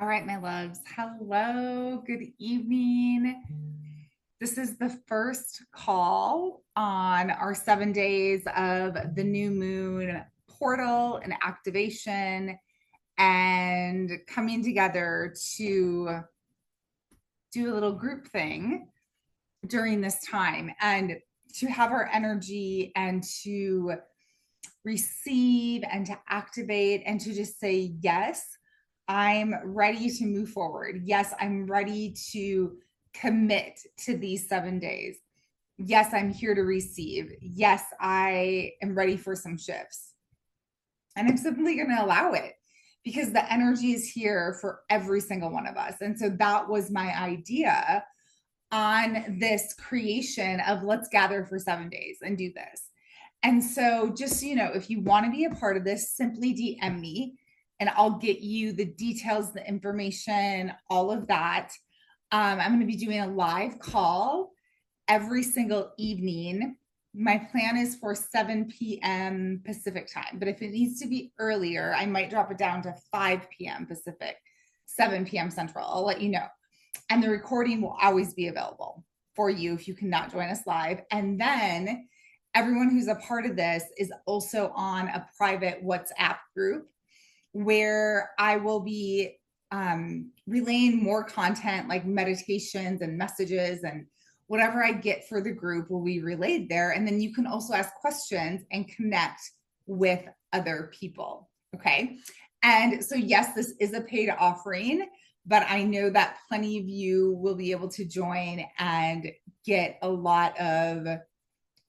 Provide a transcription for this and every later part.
All right, my loves. Hello, good evening. This is the first call on our 7 days of the new moon portal and activation and coming together to do a little group thing during this time and to have our energy and to receive and to activate and to just say, yes, I'm ready to move forward. Yes, I'm ready to commit to these 7 days. Yes, I'm here to receive. Yes, I am ready for some shifts. And I'm simply going to allow it because the energy is here for every single one of us. And so that was my idea on this creation of let's gather for 7 days and do this. And so, just so you know, if you want to be a part of this, simply DM me and I'll get you the details, the information, all of that. I'm going to be doing a live call every single evening. My plan is for 7 p.m. Pacific time, but if it needs to be earlier, I might drop it down to 5 p.m. Pacific, 7 p.m. Central. I'll let you know. And the recording will always be available for you if you cannot join us live. And then everyone who's a part of this is also on a private WhatsApp group where I will be relaying more content like meditations and messages, and whatever I get for the group will be relayed there. And then you can also ask questions and connect with other people. Okay. And so, yes, this is a paid offering, but I know that plenty of you will be able to join and get a lot of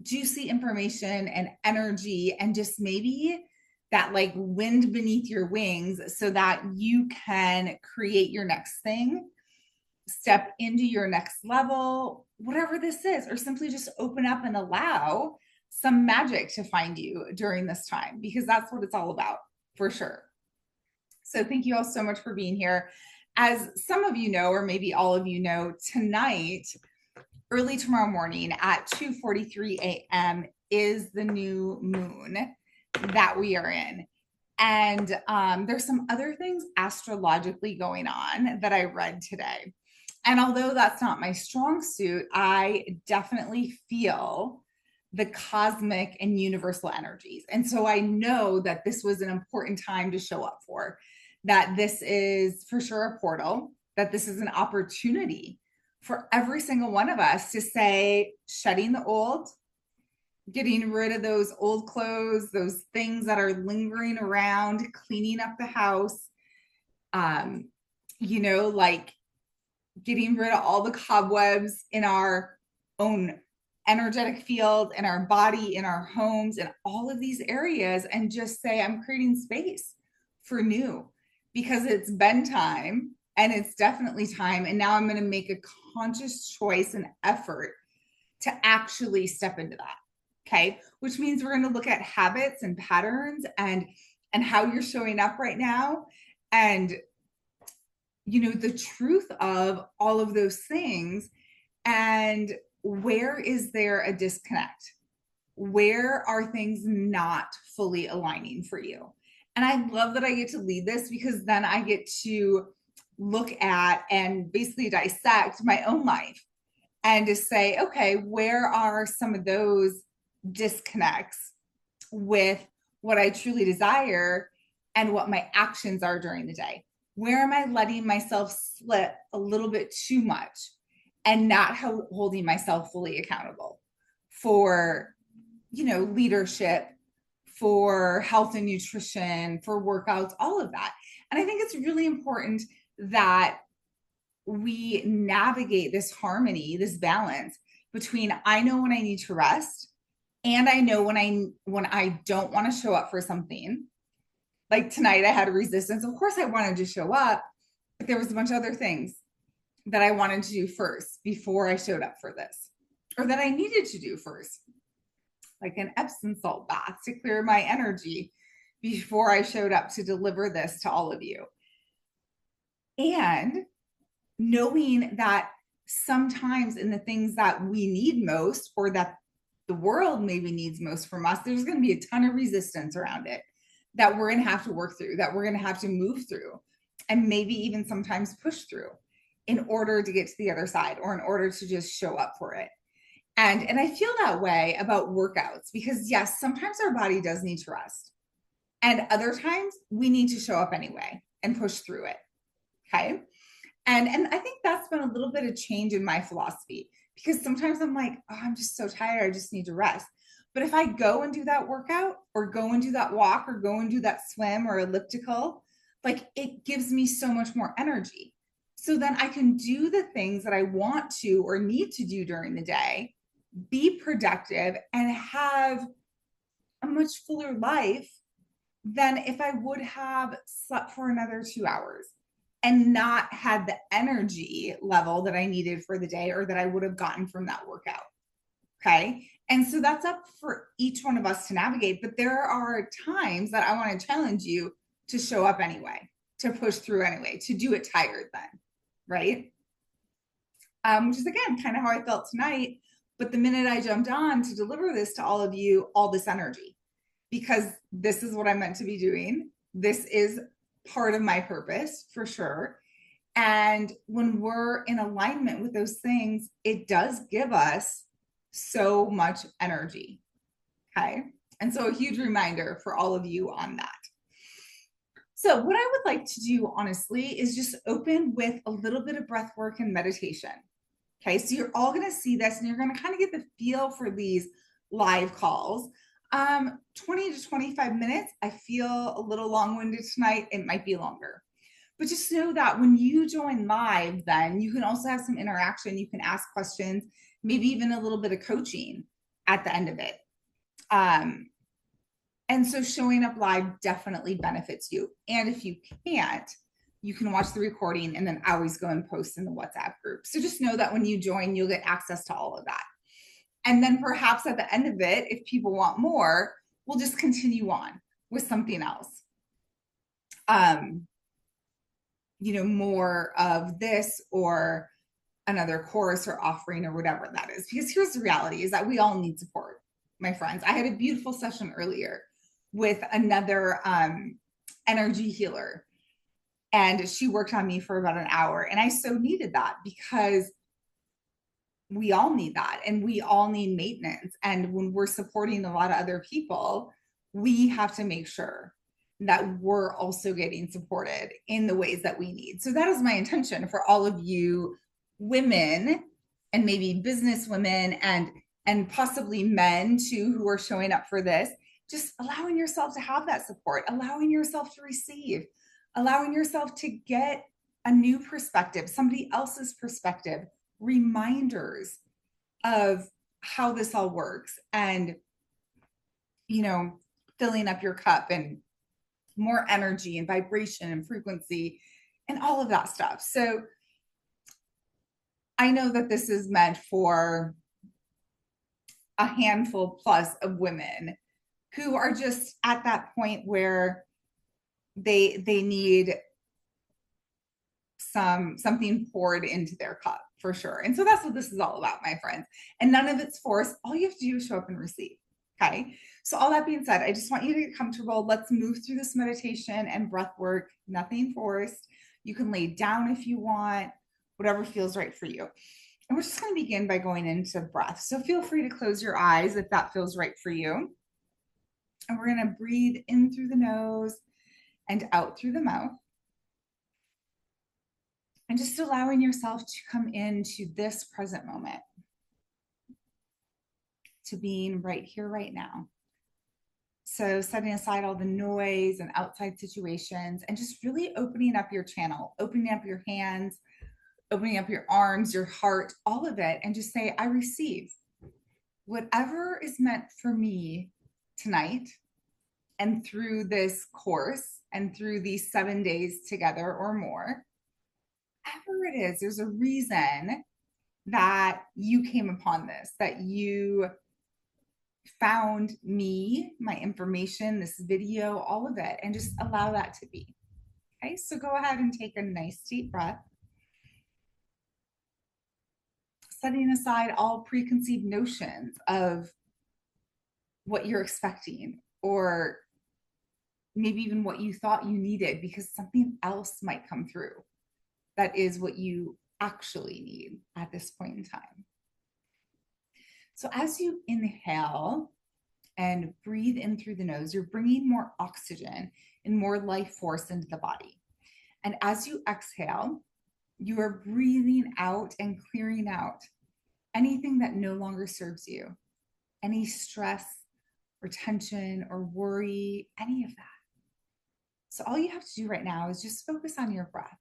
juicy information and energy and just maybe that like wind beneath your wings so that you can create your next thing, step into your next level, whatever this is, or simply just open up and allow some magic to find you during this time, because that's what it's all about for sure. So thank you all so much for being here. As some of you know, or maybe all of you know, tonight, early tomorrow morning at 2:43 a.m. is the new moon that we are in. And there's some other things astrologically going on that I read today. And although that's not my strong suit, I definitely feel the cosmic and universal energies. And so I know that this was an important time to show up for, that this is for sure a portal, that this is an opportunity for every single one of us to say, shedding the old, getting rid of those old clothes, those things that are lingering around, cleaning up the house, um, like getting rid of all the cobwebs in our own energetic field, in our body, in our homes, in all of these areas, and just say, I'm creating space for new because it's been time and it's definitely time. And now I'm going to make a conscious choice and effort to actually step into that. Okay. Which means we're going to look at habits and patterns and how you're showing up right now. And the truth of all of those things, and where is there a disconnect? Where are things not fully aligning for you? And I love that I get to lead this because then I get to look at and basically dissect my own life and to say, okay, where are some of those disconnects with what I truly desire and what my actions are during the day? Where am I letting myself slip a little bit too much and not holding myself fully accountable for, leadership, for health and nutrition, for workouts, all of that? And I think it's really important that we navigate this harmony, this balance between I know when I need to rest and I know when I don't want to show up for something. Like tonight, I had a resistance. Of course, I wanted to show up, but there was a bunch of other things that I wanted to do first before I showed up for this, or that I needed to do first, like an Epsom salt bath to clear my energy before I showed up to deliver this to all of you. And knowing that sometimes in the things that we need most, or that the world maybe needs most from us, there's going to be a ton of resistance around it that we're going to have to work through, that we're going to have to move through. and maybe even sometimes push through in order to get to the other side or in order to just show up for it. And I feel that way about workouts because yes, sometimes our body does need to rest. And other times we need to show up anyway and push through it. Okay. And I think that's been a little bit of change in my philosophy because sometimes I'm like, oh, I'm just so tired. I just need to rest. But if I go and do that workout or go and do that walk or go and do that swim or elliptical, like it gives me so much more energy. So then I can do the things that I want to or need to do during the day, be productive, and have a much fuller life than if I would have slept for another 2 hours and not had the energy level that I needed for the day or that I would have gotten from that workout. Okay. And so that's up for each one of us to navigate. But there are times that I want to challenge you to show up anyway, to push through anyway, to do it tired then. Right. Which is again kind of how I felt tonight. But the minute I jumped on to deliver this to all of you, all this energy, because this is what I'm meant to be doing. This is part of my purpose for sure. And when we're in alignment with those things, it does give us so much energy. Okay. And so a huge reminder for all of you on that. So, what I would like to do, honestly, is just open with a little bit of breath work and meditation. Okay. So, you're all going to see this and you're going to kind of get the feel for these live calls. 20 to 25 minutes. I feel a little long-winded tonight. It might be longer. But just know that when you join live, then you can also have some interaction. You can ask questions, maybe even a little bit of coaching at the end of it. And so showing up live definitely benefits you. And if you can't, you can watch the recording and then always go and post in the WhatsApp group. So just know that when you join, you'll get access to all of that. And then perhaps at the end of it, if people want more, we'll just continue on with something else. More of this or another course or offering or whatever that is. Because here's the reality is that we all need support, my friends. I had a beautiful session earlier with another energy healer, and she worked on me for about an hour. And I so needed that because we all need that and we all need maintenance. And when we're supporting a lot of other people, we have to make sure that we're also getting supported in the ways that we need. So that is my intention for all of you women and maybe business women and possibly men too who are showing up for this, just allowing yourself to have that support, allowing yourself to receive, allowing yourself to get a new perspective, somebody else's perspective, reminders of how this all works, and filling up your cup and more energy and vibration and frequency and all of that stuff. So I know that this is meant for a handful plus of women who are just at that point where they need something poured into their cup for sure. And so that's what this is all about, my friends. And none of it's forced. All you have to do is show up and receive. Okay. So all that being said, I just want you to get comfortable. Let's move through this meditation and breath work. Nothing forced. You can lay down if you want, whatever feels right for you. And we're just going to begin by going into breath. So feel free to close your eyes if that feels right for you. And we're going to breathe in through the nose and out through the mouth. And just allowing yourself to come into this present moment, to being right here, right now. So setting aside all the noise and outside situations and just really opening up your channel, opening up your hands, opening up your arms, your heart, all of it, and just say, I receive whatever is meant for me tonight and through this course and through these 7 days together or more. Whatever it is, there's a reason that you came upon this, that you found me, my information, this video, all of it, and just allow that to be. Okay, so go ahead and take a nice deep breath. Setting aside all preconceived notions of what you're expecting or maybe even what you thought you needed, because something else might come through that is what you actually need at this point in time. So as you inhale and breathe in through the nose, you're bringing more oxygen and more life force into the body. And as you exhale, you are breathing out and clearing out anything that no longer serves you, any stress or tension or worry, any of that. So all you have to do right now is just focus on your breath,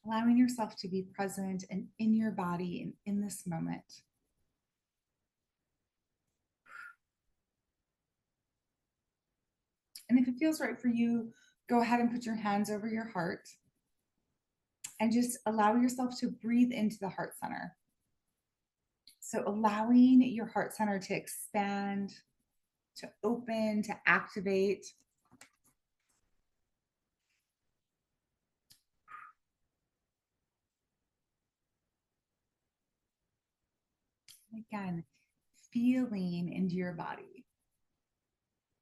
allowing yourself to be present and in your body and in this moment. And if it feels right for you, go ahead and put your hands over your heart and just allow yourself to breathe into the heart center. So allowing your heart center to expand, to open, to activate. Again, feeling into your body.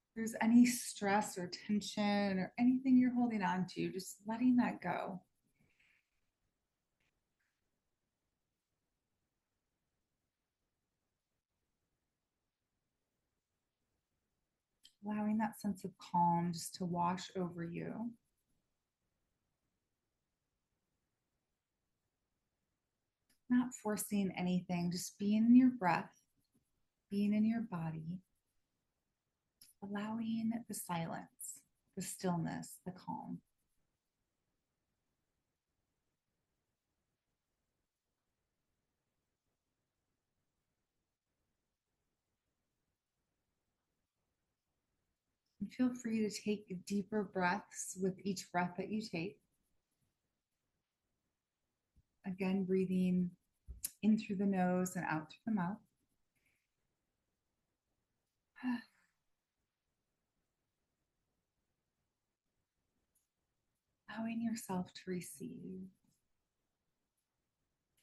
If there's any stress or tension or anything you're holding on to, just letting that go. Allowing that sense of calm just to wash over you. Not forcing anything, just being in your breath, being in your body, allowing the silence, the stillness, the calm. And feel free to take deeper breaths with each breath that you take. Again, breathing in through the nose and out through the mouth. Allowing yourself to receive.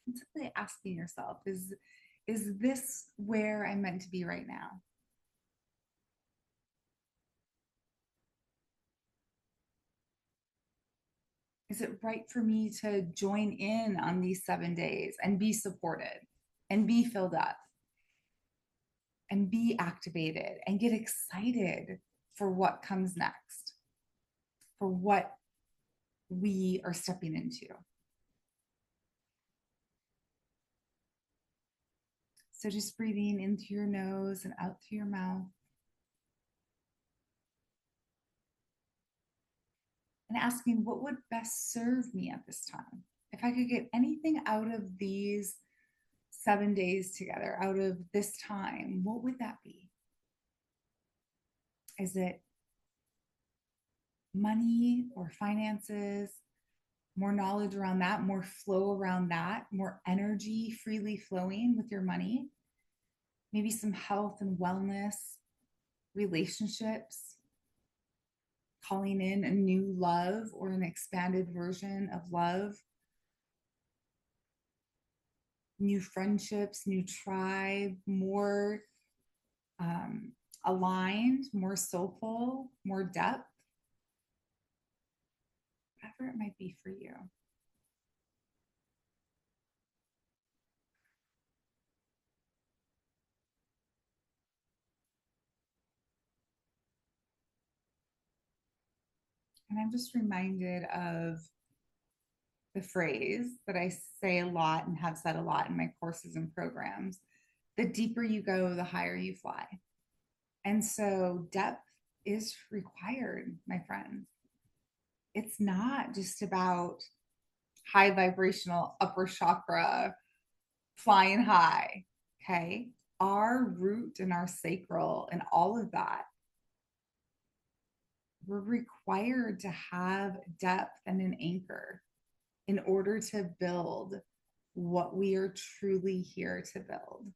And simply asking yourself, is this where I'm meant to be right now? Is it right for me to join in on these 7 days and be supported and be filled up and be activated and get excited for what comes next, for what we are stepping into? So just breathing in through your nose and out through your mouth. And asking what would best serve me at this time. If I could get anything out of these 7 days together, out of this time, what would that be? Is it money or finances, more knowledge around that, more flow around that, more energy freely flowing with your money? Maybe some health and wellness, relationships, calling in a new love or an expanded version of love, new friendships, new tribe, more um, aligned, more soulful, more depth, whatever it might be for you. And I'm just reminded of the phrase that I say a lot and have said a lot in my courses and programs: the deeper you go, the higher you fly. And so depth is required, my friends. It's not just about high vibrational upper chakra flying high. Okay. Our root and our sacral and all of that, we're required to have depth and an anchor in order to build what we are truly here to build.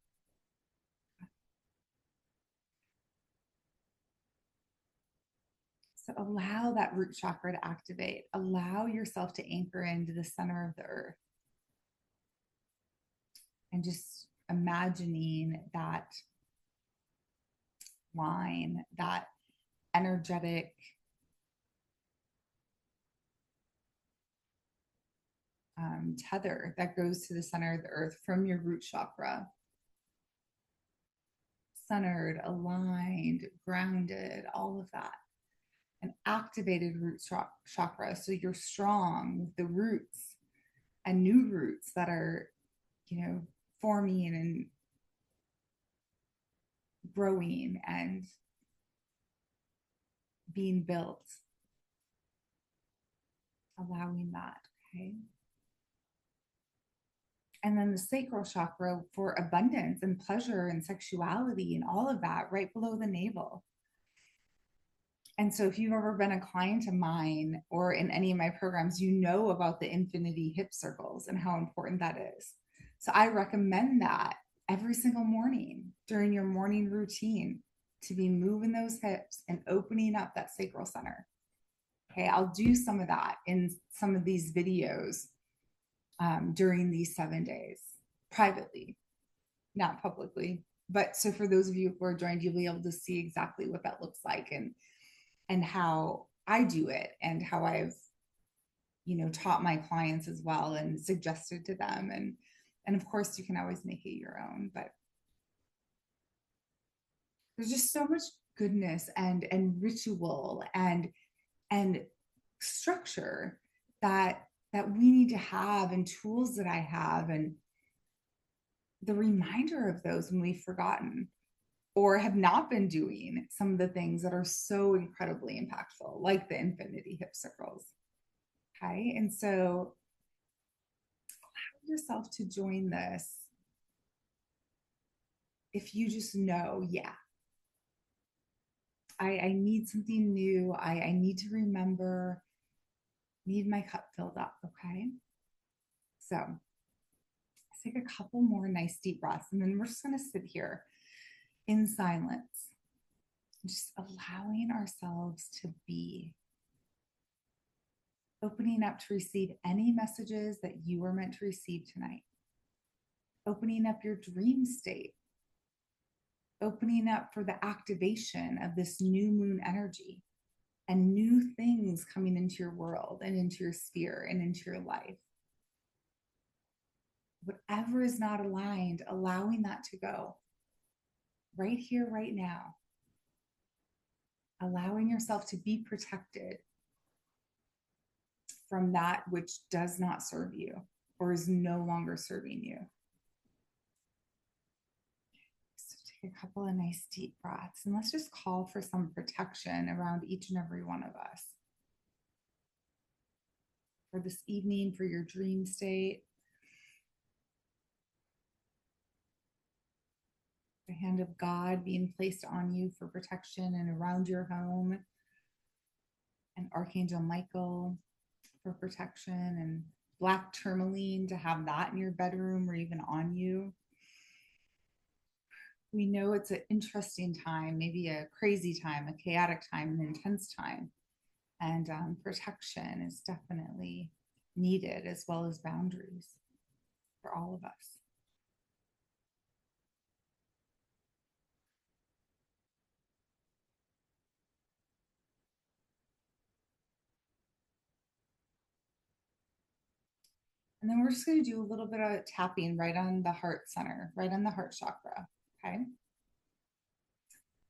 So allow that root chakra to activate. Allow yourself to anchor into the center of the earth. And just imagining that line, that energetic tether that goes to the center of the earth from your root chakra. Centered, aligned, grounded, all of that. An activated root chakra. So you're strong with the roots and new roots that are, forming and growing and being built. Allowing that, okay? And then the sacral chakra for abundance and pleasure and sexuality and all of that right below the navel. And so if you've ever been a client of mine or in any of my programs, you know about the infinity hip circles and how important that is. So I recommend that every single morning during your morning routine to be moving those hips and opening up that sacral center. Okay, I'll do some of that in some of these videos during these 7 days privately, not publicly. But so for those of you who are joined, you'll be able to see exactly what that looks like and how I do it and how I've, taught my clients as well and suggested to them. And of course you can always make it your own, but there's just so much goodness and ritual and structure that we need to have, and tools that I have, and the reminder of those when we've forgotten or have not been doing some of the things that are so incredibly impactful, like the infinity hip circles. Okay. And so allow yourself to join this if you just know, yeah, I need something new. I need to remember, need my cup filled up. Okay. So let's take a couple more nice deep breaths, and then we're just going to sit here in silence, just allowing ourselves to be, opening up to receive any messages that you are meant to receive tonight, opening up your dream state, opening up for the activation of this new moon energy and new things coming into your world and into your sphere and into your life. Whatever is not aligned, allowing that to go right here, right now. Allowing yourself to be protected from that which does not serve you or is no longer serving you. So take a couple of nice deep breaths, and let's just call for some protection around each and every one of us for this evening, for your dream state. The hand of God being placed on you for protection and around your home, and Archangel Michael for protection, and black tourmaline to have that in your bedroom or even on you. We know it's an interesting time, maybe a crazy time, a chaotic time, an intense time. And protection is definitely needed, as well as boundaries for all of us. And then we're just going to do a little bit of tapping right on the heart center, right on the heart chakra. Okay.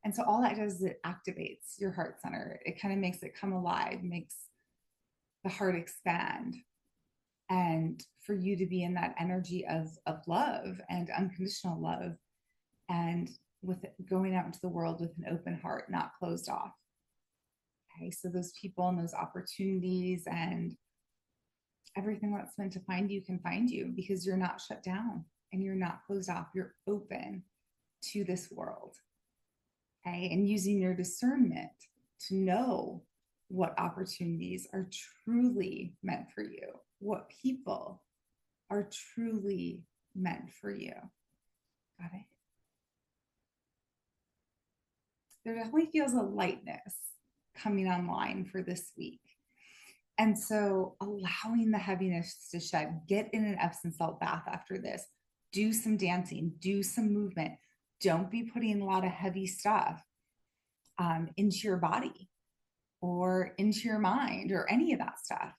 And so all that does is it activates your heart center. It kind of makes it come alive, makes the heart expand. And for you to be in that energy of love and unconditional love, and with going out into the world with an open heart, not closed off. Okay. So those people and those opportunities and everything that's meant to find you can find you, because you're not shut down and you're not closed off. You're open to this world. Okay. And using your discernment to know what opportunities are truly meant for you, what people are truly meant for you. Got it? There definitely feels a lightness coming online for this week. And so allowing the heaviness to shed, get in an Epsom salt bath after this, do some dancing, do some movement. Don't be putting a lot of heavy stuff into your body or into your mind or any of that stuff.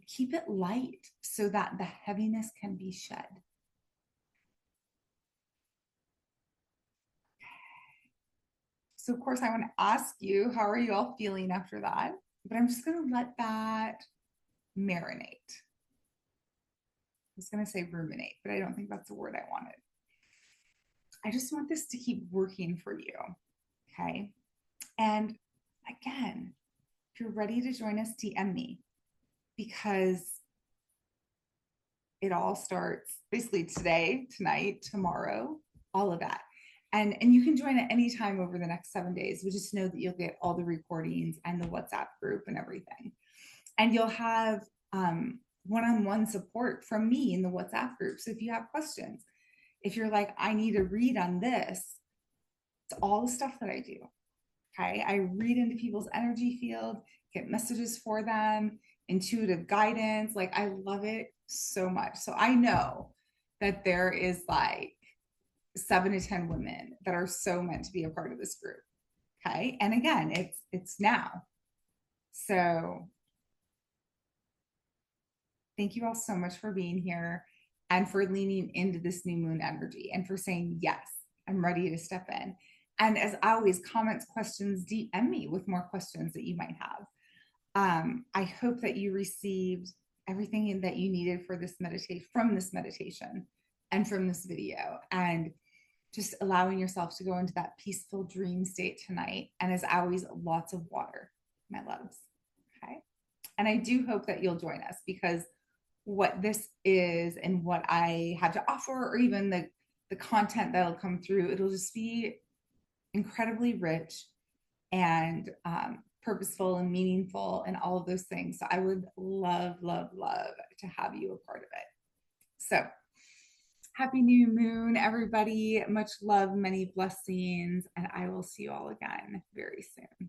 Keep it light so that the heaviness can be shed. So, of course, I want to ask you, how are you all feeling after that? But I'm just going to let that marinate. I was going to say ruminate, but I don't think that's the word I wanted. I just want this to keep working for you. Okay. And again, if you're ready to join us, DM me, because it all starts basically today, tonight, tomorrow, all of that. And you can join at any time over the next 7 days. We just know that you'll get all the recordings and the WhatsApp group and everything. And you'll have one-on-one support from me in the WhatsApp group. So if you have questions, if you're like, I need a read on this, it's all the stuff that I do. Okay. I read into people's energy field, get messages for them, intuitive guidance. Like, I love it so much. So I know that there is like 7 to 10 women that are so meant to be a part of this group. Okay. And again, it's now. So thank you all so much for being here and for leaning into this new moon energy and for saying, yes, I'm ready to step in. And as always, comments, questions, DM me with more questions that you might have. I hope that you received everything that you needed for this meditation, from this meditation and from this video, and just allowing yourself to go into that peaceful dream state tonight. And as always, lots of water, my loves. Okay. And I do hope that you'll join us, because what this is and what I have to offer, or even the content that'll come through, it'll just be incredibly rich and purposeful and meaningful and all of those things. So I would love, love, love to have you a part of it. So happy new moon, everybody. Much love, many blessings, and I will see you all again very soon.